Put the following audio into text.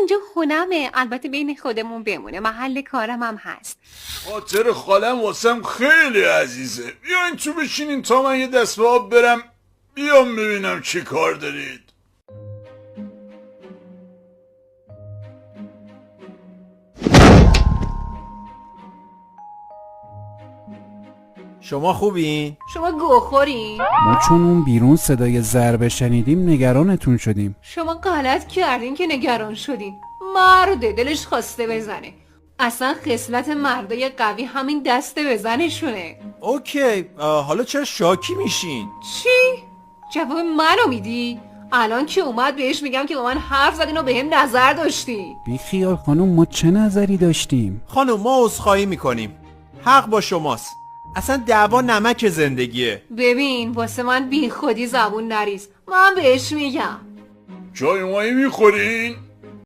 اینجا خونمه، البته بین خودمون بمونه، محل کارم هم هست. خاطر خالم واسم خیلی عزیزه. بیاین تو بشینین تا من یه دست به آب برم بیام ببینم چی کار دارید. شما خوبین؟ شما گوخورین؟ ما چون اون بیرون صدای ضربه شنیدیم نگرانتون شدیم. شما غلط کردین که نگران شدین. مرده دلش خواسته بزنه. اصلا خصلت مردای قوی همین دسته بزنشونه. اوکی، حالا چرا شاکی میشین؟ چی؟ جواب منو میدی؟ الان که اومد بهش میگم که با من حرف زدین و بهم نظر داشتی. بی خیال خانم، ما چه نظری داشتیم؟ خانم ما عذرخواهی میکنیم. حق با شماست. اصلا دعوا نمک زندگیه. ببین واسه من بی خودی زبون نریز. من بهش میگم. چای مایی میخورین؟